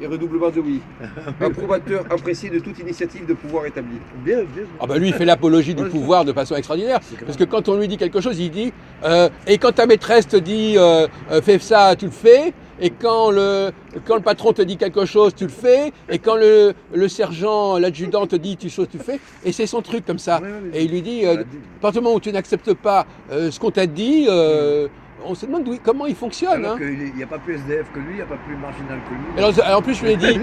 et redoublement de oui. Approbateur apprécié de toute initiative de pouvoir établi. Bien. Ah ben lui, il fait l'apologie du pouvoir de façon extraordinaire. Parce que quand on lui dit quelque chose, il dit et quand ta maîtresse te dit fais ça, tu le fais. Et quand le patron te dit quelque chose, tu le fais. Et quand le sergent, l'adjudant te dit tu le fais. Et c'est son truc comme ça. Et il lui dit à partir du moment où tu n'acceptes pas ce qu'on t'a dit, on se demande comment il fonctionne. Alors qu'il n'y a pas plus SDF que lui, il n'y a pas plus marginal que lui. Alors, en plus, je lui ai dit,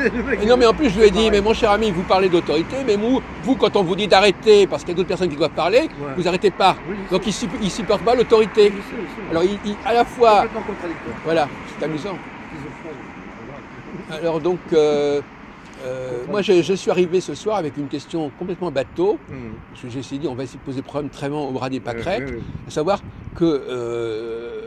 non mais en plus je lui ai dit, mais mon cher ami, vous parlez d'autorité, mais vous quand on vous dit d'arrêter parce qu'il y a d'autres personnes qui doivent parler, vous n'arrêtez pas. Oui, Donc il ne supporte pas l'autorité. Alors à la fois, complètement contradictoire. voilà, c'est amusant. Alors donc, moi je suis arrivé ce soir avec une question complètement bateau. J'ai essayé de dire, on va essayer de poser le problème très au bras des pâquerettes, à savoir que,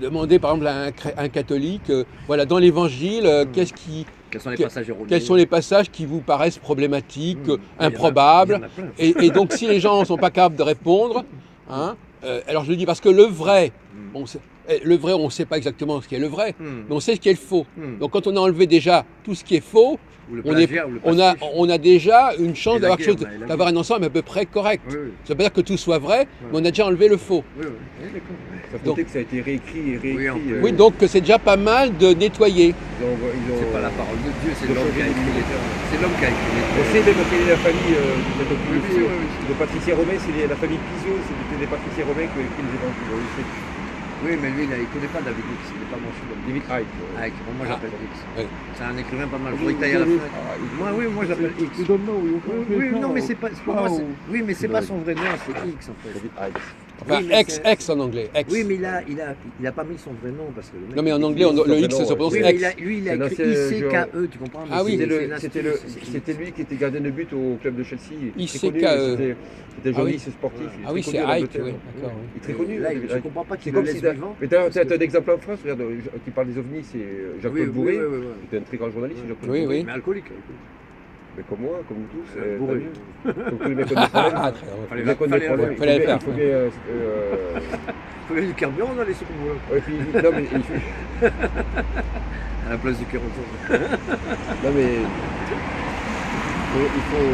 demander par exemple à un catholique, voilà, dans l'évangile, Quels sont les passages erronés? Quels sont les passages qui vous paraissent problématiques, improbables, et donc si les gens ne sont pas capables de répondre, hein, alors je le dis parce que le vrai, on ne sait pas exactement ce qui est le vrai, mais on sait ce qui est le faux. Donc quand on a enlevé déjà tout ce qui est faux, on a déjà une chance d'avoir un ensemble à peu près correct. Ça ne veut pas dire que tout soit vrai, mais on a déjà enlevé le faux. Ça peut être que ça a été réécrit et réécrit. Oui, donc c'est déjà pas mal de nettoyer. C'est pas la parole de Dieu, c'est l'homme qui a écrit les livres. C'est l'homme qui a écrit les livres. On sait même quelle est la famille de Patricia Romain, c'est la famille Piso, c'était des Patricia Romain qui ont écrit les évangiles. Oui, mais lui, il ne connaît pas David Hicks, il n'est pas manché. David Icke. Moi, j'appelle Hicks. Oui. C'est un écrivain pas mal. Faudrait que t'ailles à la fenêtre. Moi, j'appelle Hicks. Oui, non, mais c'est pas. Pour moi, oui, mais c'est pas son vrai nom, c'est Hicks en fait. David Icke. Enfin, ex en anglais. Ex. Oui, mais il a pas mis son vrai nom parce que le mec. Non, mais en anglais, le X se prononce oui, ex. Lui, il a écrit ICKE, tu comprends? Ah oui, c'était lui qui était gardien de but au club de Chelsea. ICKE. C'était un journaliste sportif. Ah oui, c'est Ike, oui, d'accord. Il est très connu. Là, je comprends pas qu'il le laisse vivant. Mais tu as un exemple en France, regarde, qui parle des ovnis, c'est Jacques-Claude Bourré. C'était un très grand journaliste, Jacques-Claude Bourré. Oui. Mais alcoolique. Mais comme moi, comme nous tous. Bourré. Comme tous les mecs ont des problèmes. Fallait le faire. Il faut bien. Il faut du carburant dans les secours. Ouais, puis, non, mais il faut. À la place du kérosène. Non, mais. Il faut.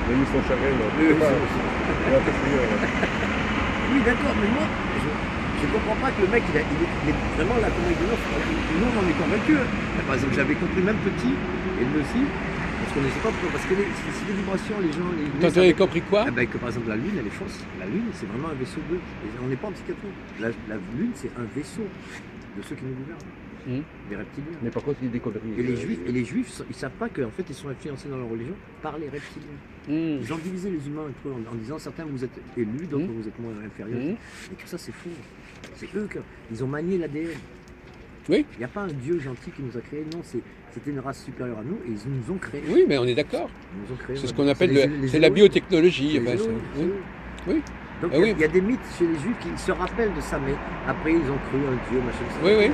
Il a mis son chagrin. Oui, d'accord, mais moi, je comprends pas que le mec, il est vraiment la connerie de l'offre. Nous, on en est convaincus. Par exemple, j'avais compris même petit, et lui aussi, parce qu'on ne sait pas pourquoi. Parce que c'est des vibrations, les gens. Tu avais compris quoi? Que par exemple, la Lune, elle est fausse. La Lune, c'est vraiment un vaisseau bleu. Et on n'est pas en psychiatrie. La Lune, c'est un vaisseau de ceux qui nous gouvernent. Des reptiliens. Mais par contre, il y a des conneries. Et les juifs, ils ne savent pas qu'en fait, ils sont influencés dans leur religion par les reptiliens. Ils ont divisé les humains entre eux en disant certains vous êtes élus, d'autres vous êtes moins inférieurs. Et tout ça, c'est faux. C'est eux qui ont manié l'ADN. Oui. Il n'y a pas un Dieu gentil qui nous a créés, non, c'était une race supérieure à nous et ils nous ont créés. Oui, mais on est d'accord. Ils nous ont créés. C'est ce qu'on appelle la biotechnologie. Oui. Donc il y a des mythes chez les juifs qui se rappellent de ça, mais après ils ont cru un Dieu, machin. Oui.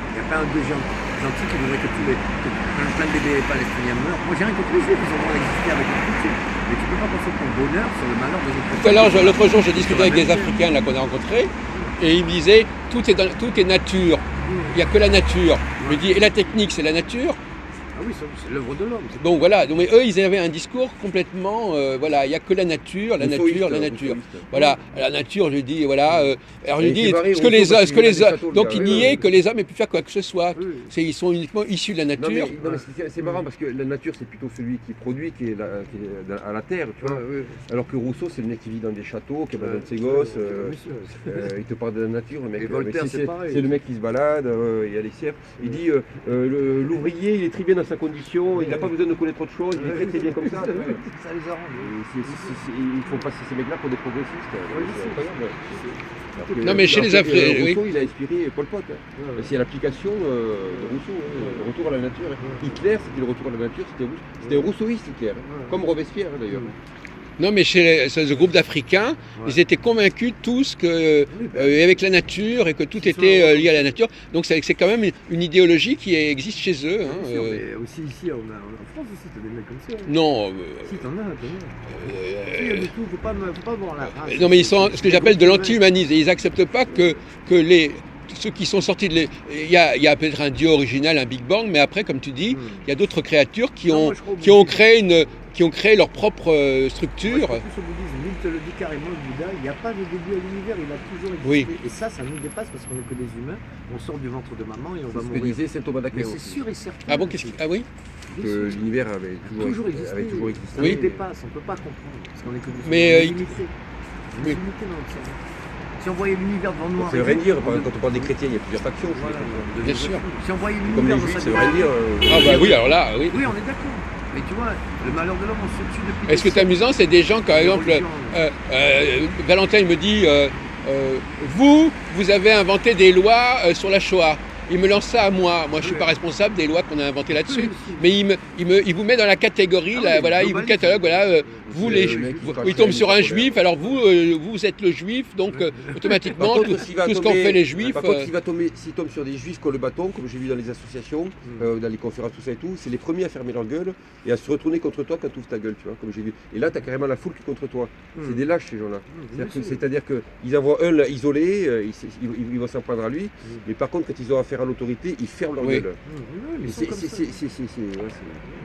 Il n'y a pas un Dieu gentil qui voudrait que plein de bébés palestiniens meurent. Moi j'ai rien contre les juifs, ils ont le droit d'exister avec une culture. Mais tu ne peux pas penser ton bonheur sur le malheur des autres. Tout à l'heure, l'autre jour, j'ai discuté avec des Africains là qu'on a rencontrés, et ils me disaient tout est nature. Il n'y a que la nature. Je me dis, et la technique, c'est la nature? Ah oui, c'est l'œuvre de l'homme. Donc voilà, mais eux, ils avaient un discours complètement, voilà, il n'y a que la nature. Voilà, la nature, je dis, voilà. Alors je dis, donc il niait que les hommes aient pu faire quoi que ce soit. Ils sont uniquement issus de la nature. Non, mais c'est marrant parce que la nature, c'est plutôt celui qui produit, qui est à la terre, tu vois. Alors que Rousseau, c'est le mec qui vit dans des châteaux, qui abandonne ses gosses. Il te parle de la nature, le mec. C'est le mec qui se balade, il y a les cierges. Il dit, l'ouvrier, il est très bien dans sa condition, il n'a pas besoin de connaître autre chose, il est très bien comme ça. Ça les arrange. Ils font passer ces mecs-là pour des progressistes. Non, mais chez les Africains, Rousseau, il a inspiré Pol Pot. C'est l'application de Rousseau, le retour à la nature. Hitler, c'était le retour à la nature, c'était un rousseauiste, Hitler, comme Robespierre d'ailleurs. Non, mais chez ce groupe d'Africains, ils étaient convaincus tous que avec la nature et que tout était lié à la nature. Donc c'est quand même une idéologie qui existe chez eux. Hein, mais aussi ici, en France aussi, t'as des mecs comme ça. Non. Si, t'en as. Il y a de tout, faut pas voir la race. Non, mais ils sont ce que j'appelle de l'anti-humanisme. Et ils n'acceptent pas que ceux qui sont sortis de... Il y a peut-être un dieu original, un Big Bang, mais après, comme tu dis, il y a d'autres créatures qui ont créé leur propre structure. Moi, je trouve que le bouddhisme, te le dit carrément, le Bouddha, il n'y a pas de début à l'univers, il a toujours existé. Oui. Et ça nous dépasse parce qu'on n'est que des humains, on sort du ventre de maman et on va mourir. C'est ce que disait saint Thomas d'Aquin. C'est sûr et certain. Ah bon, ah oui. Que l'univers avait toujours existé. Ça nous dépasse, on ne peut pas comprendre. Parce qu'on est que des humains. Mais, limité. On est limité dans notre cerveau. Si on voyait l'univers devant nous, ça veut rien dire. Quand on parle des chrétiens, il y a plusieurs factions. Voilà, bien sûr. Si on voyait Comme les l'univers juifs, ça veut rien dire. Ah bah oui, alors là, oui. Oui, on est d'accord. Mais tu vois, le malheur de l'homme, on se tue depuis. Et ce qui est amusant, c'est des gens, par exemple, Valentin il me dit, vous avez inventé des lois sur la Shoah. Il me lance ça à moi. Moi, je ne suis pas responsable des lois qu'on a inventées là-dessus. Mais il vous met dans la catégorie, voilà, il vous catalogue, voilà, il tombe sur un juif, alors vous êtes le juif, donc automatiquement, tout ce qu'ont fait les juifs... Par contre, s'il tombe sur des juifs qui ont le bâton, comme j'ai vu dans les associations, dans les conférences, tout ça et tout, c'est les premiers à fermer leur gueule et à se retourner contre toi quand tu ouvres ta gueule, tu vois, comme j'ai vu. Et là, tu as carrément la foule qui est contre toi. C'est des lâches, ces gens-là. C'est-à-dire qu'ils envoient un isolé, ils vont s'en prendre à lui, mais par contre, quand ils ont affaire à l'autorité, ils ferment leur gueule.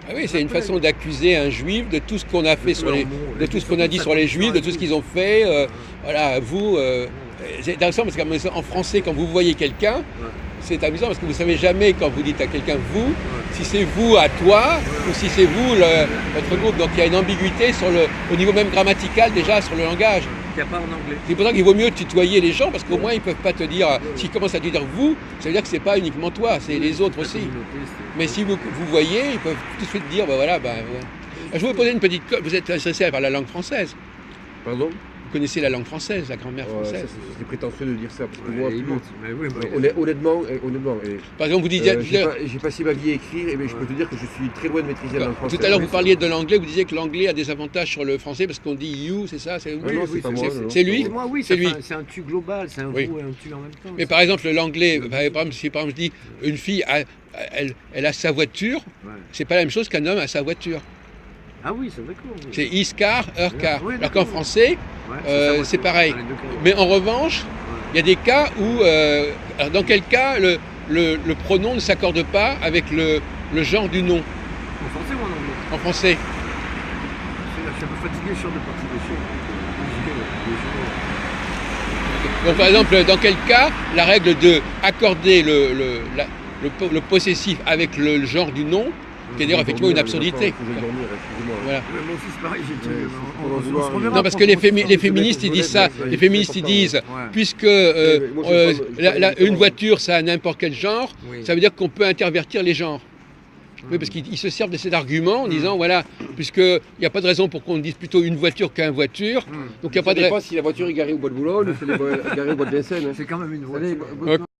Ah oui, c'est une façon d'accuser un juif de tout ce qu'on a fait de tout ce qu'on a dit sur les juifs, de tout ce qu'ils ont fait. Voilà, vous, c'est intéressant parce qu'en français, quand vous voyez quelqu'un, c'est amusant parce que vous ne savez jamais quand vous dites à quelqu'un vous, si c'est vous à toi ou si c'est vous votre groupe. Donc il y a une ambiguïté au niveau même grammatical déjà sur le langage. Il n'y a pas en anglais. C'est pour ça qu'il vaut mieux tutoyer les gens parce qu'au moins ils ne peuvent pas te dire, s'ils commencent à te dire vous, ça veut dire que c'est pas uniquement toi, c'est les autres aussi. Mais si vous voyez, ils peuvent tout de suite dire, ben voilà, ben... Je vais vous poser une petite... Vous êtes intéressé par la langue française. Pardon ? Vous connaissez la langue française, la grammaire française. C'est prétentieux de dire ça, parce que moi, honnêtement, par exemple, vous disiez... j'ai passé ma vie à écrire, et je peux te dire que je suis très loin de maîtriser la langue française. Tout à l'heure, vous parliez de l'anglais, vous disiez que l'anglais a des avantages sur le français, parce qu'on dit you, c'est ça? C'est lui? C'est lui. C'est un tu global, c'est un vous et un tu en même temps. Mais par exemple, l'anglais, si par exemple je dis, une fille, elle a sa voiture, c'est pas la même chose qu'un homme a sa voiture. Ah oui, c'est d'accord. Oui. C'est his car, her car. Alors qu'en français, c'est pareil. Mais en revanche, il y a des cas où, alors dans quel cas le pronom ne s'accorde pas avec le genre du nom? En français ou en anglais? En français. Je suis un peu fatigué, je suis de partie des choses. Donc par exemple, dans quel cas la règle de accorder le possessif avec le genre du nom, qui est d'ailleurs effectivement une absurdité. Voilà. Mon fils, pareil, non, parce que les féministes, ils disent ça. Les féministes, ils disent, puisque une voiture, ça a n'importe quel genre, ça veut dire qu'on peut intervertir les genres. Oui, parce qu'ils se servent de cet argument en disant, voilà, puisqu'il n'y a pas de raison pour qu'on dise plutôt une voiture qu'un voiture. Donc il n'y a pas de raison. Je ne sais pas si la voiture est garée au bois de Boulogne ou si elle est garée au bois de Vincennes. C'est quand même une voiture.